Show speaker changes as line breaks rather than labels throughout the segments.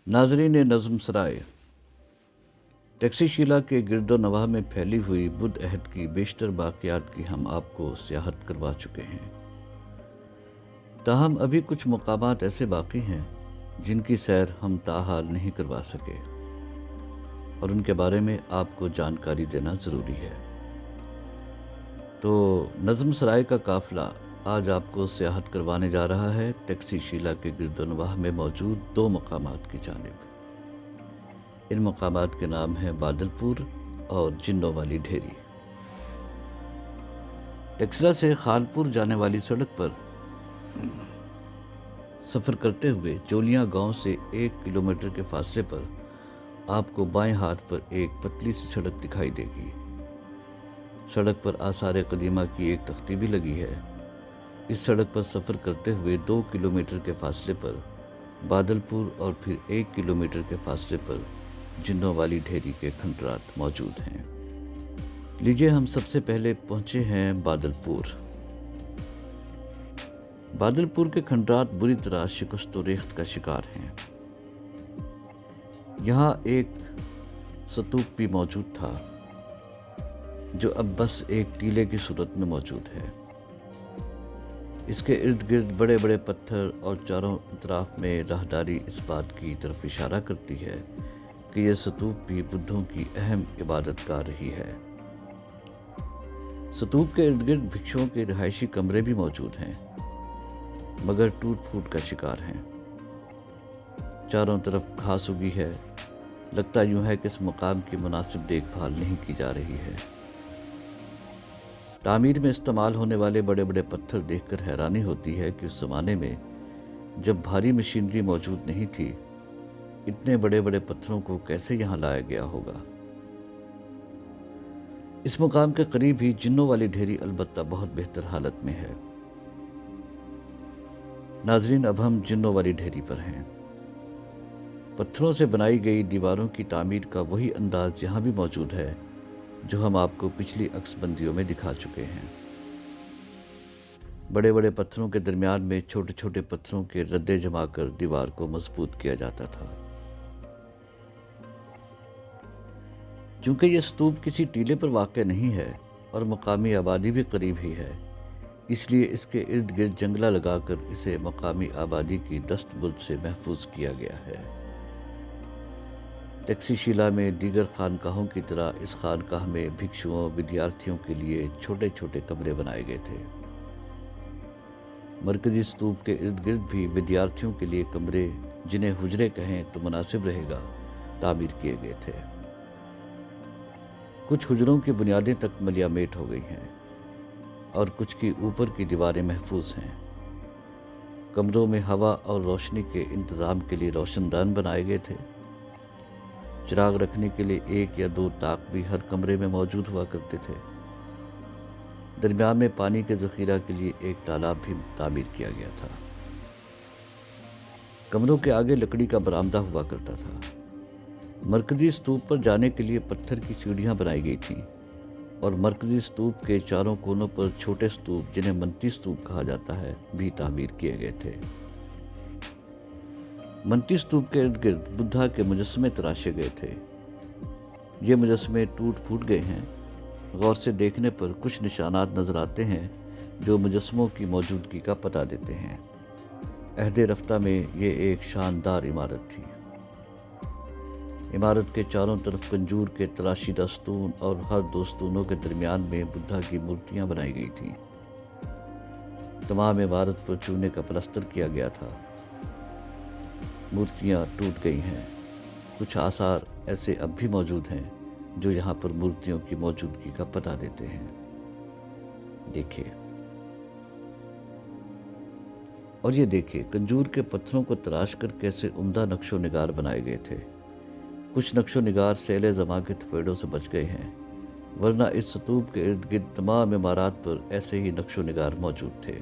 नाजरीन नज़्म सराय तक्षशिला के गिरदोनवाह में फैली हुई बुद्ध अहद की बेशतर बाक़ियात की हम आपको सियाहत करवा चुके हैं। ताहम अभी कुछ मकामात ऐसे बाकी हैं जिनकी सैर हम ताहाल नहीं करवा सके और उनके बारे में आपको जानकारी देना ज़रूरी है। तो नज़्म सराय का काफ़िला आज आपको सियाहत करवाने जा रहा है तक्षशिला के गिरदोनवाह में मौजूद दो मकामात की जानिब। इन मकामात के नाम हैं बादलपुर और जिन्नों वाली ढेरी। टक्सला से खानपुर जाने वाली सड़क पर सफ़र करते हुए जोलियां गांव से 1 किलोमीटर के फासले पर आपको बाएं हाथ पर एक पतली सी सड़क दिखाई देगी। सड़क पर आसार कदीमा की एक तख्ती भी लगी है। इस सड़क पर सफ़र करते हुए 2 किलोमीटर के फासले पर बादलपुर और फिर 1 किलोमीटर के फासले पर जिन्नों वाली ढेरी के खंडरात मौजूद हैं। लीजिए हम सबसे पहले पहुंचे हैं बादलपुर। बादलपुर के खंडरात बुरी तरह शिकस्त व रेख्त का शिकार हैं। यहाँ एक स्तूप भी मौजूद था जो अब बस एक टीले की सूरत में मौजूद है। इसके इर्द गिर्द बड़े बड़े पत्थर और चारों तरफ में राहदारी इस बात की तरफ इशारा करती है कि यह स्तूप भी बुद्धों की अहम इबादतगाह रही है। स्तूप के इर्द गिर्द भिक्षुओं के रिहायशी कमरे भी मौजूद हैं, मगर टूट फूट का शिकार हैं। चारों तरफ घास उगी है। लगता यूं है कि इस मकाम की मुनासिब देखभाल नहीं की जा रही है। तामीर में इस्तेमाल होने वाले बड़े बड़े पत्थर देखकर हैरानी होती है कि उस ज़माने में जब भारी मशीनरी मौजूद नहीं थी, इतने बड़े बड़े पत्थरों को कैसे यहाँ लाया गया होगा। इस मुकाम के करीब ही जिन्नों वाली ढेरी अलबत्ता बहुत बेहतर हालत में है। नाजरीन, अब हम जिन्नों वाली ढेरी पर हैं। पत्थरों से बनाई गई दीवारों की तामीर का वही अंदाज यहाँ भी मौजूद है जो हम आपको पिछली अक्सबंदियों में दिखा चुके हैं। बड़े बड़े पत्थरों के दरमियान में छोटे छोटे पत्थरों के रद्दे जमा कर दीवार को मजबूत किया जाता था। चूंकि यह स्तूप किसी टीले पर वाक़ नहीं है और मकामी आबादी भी करीब ही है, इसलिए इसके इर्द गिर्द जंगला लगाकर इसे मकामी आबादी की दस्तबुर्द से महफूज किया गया है। तक्षशिला में दीगर खानकाहों की तरह इस खानकाह में भिक्षुओं विद्यार्थियों के लिए छोटे छोटे कमरे बनाए गए थे। मरकजी स्तूप के इर्द गिर्द भी विद्यार्थियों के लिए कमरे, जिन्हें हुजरे कहें तो मुनासिब रहेगा, तामीर किए गए थे। कुछ हुजरों की बुनियादें तक मलियामेट हो गई हैं और कुछ की ऊपर की दीवारें महफूज हैं। कमरों में हवा और रोशनी के इंतज़ाम के लिए रोशनदान बनाए गए थे। चिराग रखने के लिए 1 या 2 ताक भी हर कमरे में मौजूद हुआ करते थे। दरमियान में पानी के ज़ख़ीरा के लिए एक तालाब भी तामीर किया गया था। कमरों के आगे लकड़ी का बरामदा हुआ करता था। मरकजी स्तूप पर जाने के लिए पत्थर की सीढ़ियाँ बनाई गई थीं और मरकजी स्तूप के चारों कोनों पर छोटे स्तूप, जिन्हें मंती स्तूप कहा जाता है, भी तामीर किए गए थे। मंती स्तूप के इर्द गिर्द बुद्धा के मुजस्समे तराशे गए थे। ये मुजस्समे टूट फूट गए हैं। गौर से देखने पर कुछ निशानात नजर आते हैं जो मुजस्समों की मौजूदगी का पता देते हैं। अहदे रफ्ता में ये एक शानदार इमारत थी। इमारत के चारों तरफ कंजूर के तराशीदा स्तून और हर 2 स्तूनों के दरमियान में बुद्धा की मूर्तियां बनाई गई थीं। तमाम इमारत पर चूने का प्लास्टर किया गया था। मूर्तियां टूट गई हैं। कुछ आसार ऐसे अब भी मौजूद हैं जो यहाँ पर मूर्तियों की मौजूदगी का पता देते हैं। देखिए, और ये देखिए कंजूर के पत्थरों को तराश कर कैसे उम्दा नक्शो निगार बनाए गए थे। कुछ नक्शो निगार सैले ज़मा के थपेड़ों से बच गए हैं, वरना इस स्तूप के इर्द गिर्द तमाम इमारत पर ऐसे ही नक्शो निगार मौजूद थे।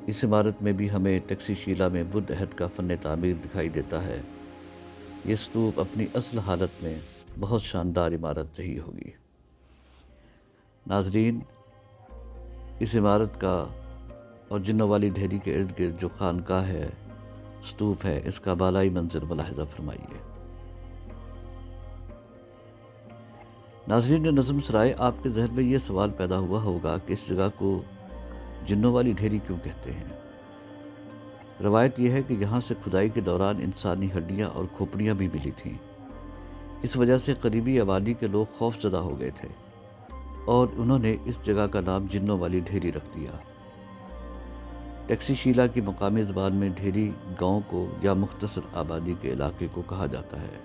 इस इमारत में भी हमें तक्षशिला में बुद्ध अहद का फ़न तामीर दिखाई देता है। ये स्तूप अपनी असल हालत में बहुत शानदार इमारत रही होगी। नाजरीन, इस इमारत का और जिन्नों वाली ढेरी के इर्द गिर्द जो खानकाह है, ستوپ ہے، اس کا بالائی منظر ملاحظہ فرمائیے۔ ناظرین نظم سرائے، آپ کے ذہن میں یہ سوال پیدا ہوا ہوگا کہ اس جگہ کو جنوں والی ڈھیری کیوں کہتے ہیں؟ روایت یہ ہے کہ یہاں سے کھدائی کے دوران انسانی ہڈیاں اور کھوپڑیاں بھی ملی تھیں۔ اس وجہ سے قریبی آبادی کے لوگ خوف زدہ ہو گئے تھے اور انہوں نے اس جگہ کا نام جنوں والی ڈھیری رکھ دیا۔ ٹیکسی شیلا کی مقامی زبان میں ڈھیری گاؤں کو یا مختصر آبادی کے علاقے کو کہا جاتا ہے۔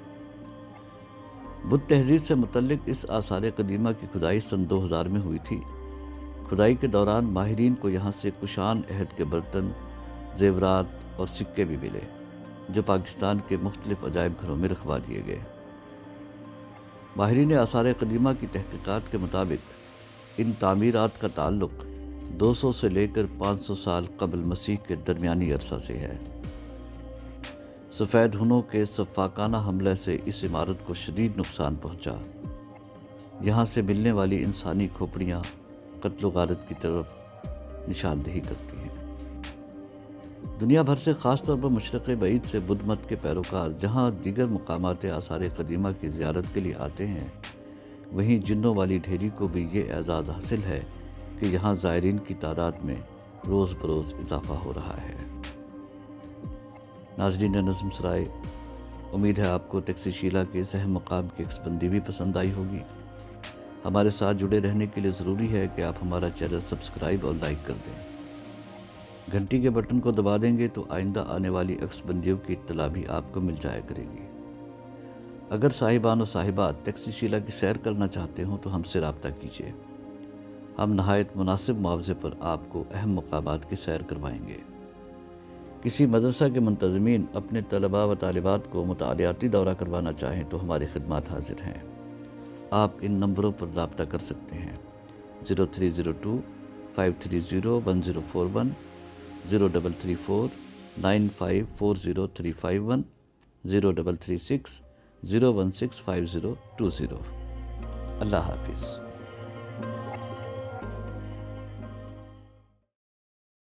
بدھ تہذیب سے متعلق اس آثار قدیمہ کی کھدائی سن 2000 میں ہوئی تھی۔ کھدائی کے دوران ماہرین کو یہاں سے کشان عہد کے برتن، زیورات اور سکے بھی ملے، جو پاکستان کے مختلف عجائب گھروں میں رکھوا دیے گئے۔ ماہرین آثار قدیمہ کی تحقیقات کے مطابق ان تعمیرات کا تعلق 200 سے لے کر 500 سال قبل مسیح کے درمیانی عرصہ سے ہے۔ سفید ہنوں کے سفاکانہ حملے سے اس عمارت کو شدید نقصان پہنچا۔ یہاں سے ملنے والی انسانی کھوپڑیاں قتل و غارت کی طرف نشاندہی کرتی ہیں۔ دنیا بھر سے خاص طور پر مشرق بعید سے بدھ مت کے پیروکار جہاں دیگر مقامات آثار قدیمہ کی زیارت کے لیے آتے ہیں، وہیں جنوں والی ڈھیری کو بھی یہ اعزاز حاصل ہے کہ یہاں زائرین کی تعداد میں روز بروز اضافہ ہو رہا ہے۔ ناظرین نظم سرائے، امید ہے آپ کو ٹیکسی شیلا کے اس اہم مقام کی عکس بندی بھی پسند آئی ہوگی۔ ہمارے ساتھ جڑے رہنے کے لیے ضروری ہے کہ آپ ہمارا چینل سبسکرائب اور لائک کر دیں۔ گھنٹی کے بٹن کو دبا دیں گے تو آئندہ آنے والی عکس بندیوں کی اطلاع بھی آپ کو مل جایا کرے گی۔ اگر صاحبان و صاحبات ٹیکسی شیلا کی سیر کرنا چاہتے ہوں تو ہم سے رابطہ کیجیے۔ ہم نہایت مناسب معاوضے پر آپ کو اہم مقامات کی سیر کروائیں گے۔ کسی مدرسہ کے منتظمین اپنے طلباء و طالبات کو مطالعاتی دورہ کروانا چاہیں تو ہماری خدمات حاضر ہیں۔ آپ ان نمبروں پر رابطہ کر سکتے ہیں: 0302 530 1041، 0334 9540 351، 0336 016 5020۔ اللہ حافظ۔